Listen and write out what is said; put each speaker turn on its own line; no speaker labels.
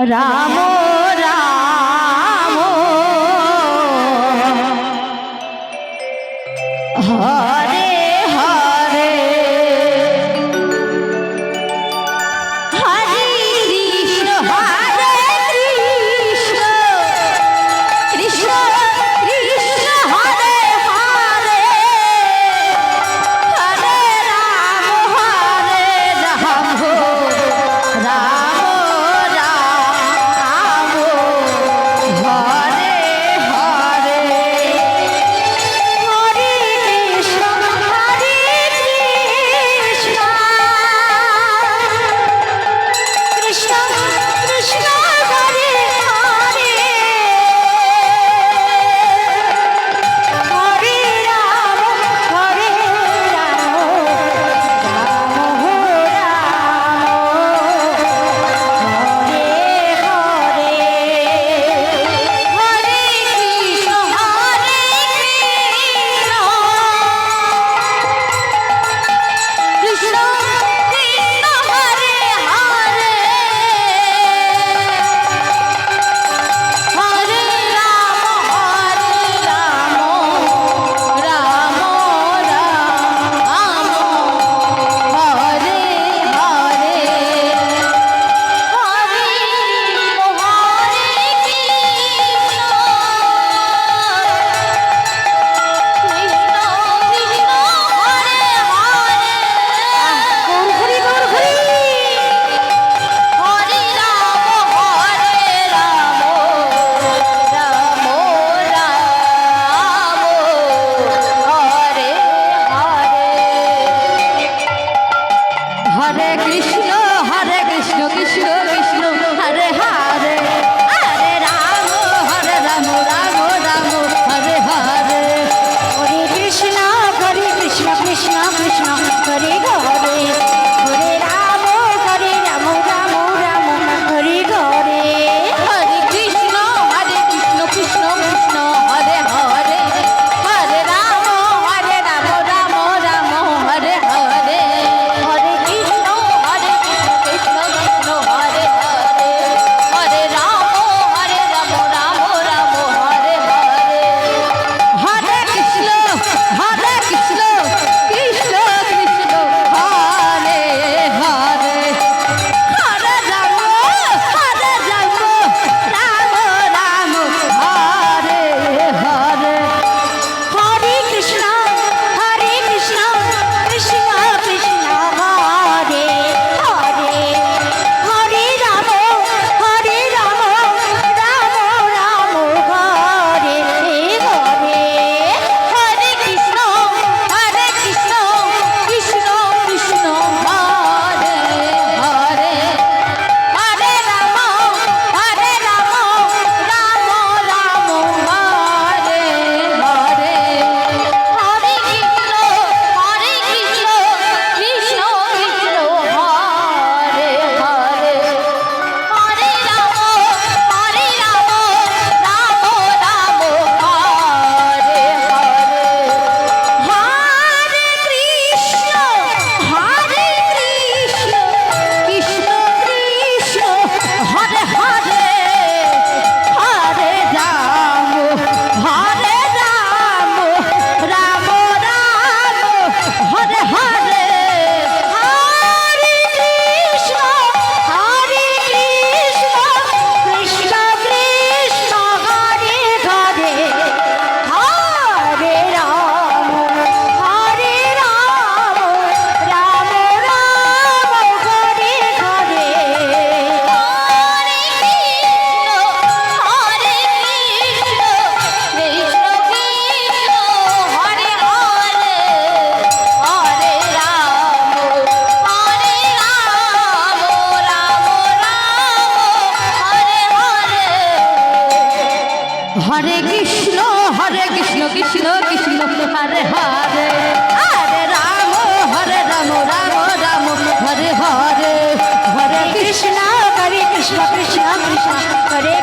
Ram Ram Hare Hare Hare Krishna Hare Krishna Krishna Krishna Hare Hare Hare Ram Ram Ram Hare Hare Hare Krishna Hare Krishna Krishna Krishna Hare Hare Hare Ram Ram Hare Hare Hare Krishna Hare Krishna Krishna Krishna Hare Hare Hare Ram Ram Ram Hare Hare Hare Hare Krishna Hare Krishna Krishna Krishna Hare Hare Hare Ram Ram Ram Hare Hare Hare Krishna Krishna Krishna Hare Hare Hare Ram Ram Ram Hare Hare Hare Krishna Krishna Krishna Hare Hare Hare Ram Ram Ram Hare Hare Hare Krishna Krishna Krishna Hare Hare Hare Ram Ram Ram Hare Hare Hare Krishna Krishna Krishna Hare Hare Hare Ram Ram Ram Hare Hare Hare Krishna Krishna Krishna Hare Hare Hare Ram Ram Ram Hare Hare Hare Krishna Krishna Krishna Hare Hare Hare Ram Ram Ram Hare Hare Hare Krishna Krishna Krishna Hare Hare Hare Ram Ram Ram Hare Hare Hare Krishna Krishna Krishna Hare Hare Hare Ram Ram Ram Hare Hare Hare Krishna Krishna Krishna Hare Hare Hare Ram Ram Ram Hare Hare Hare Krishna Krishna Krishna Hare Hare Hare Ram Ram Hare Hare Hare Krishna Krishna Krishna Hare Hare Hare Ram Ram Hare Hare Hare Krishna Krishna Krishna Hare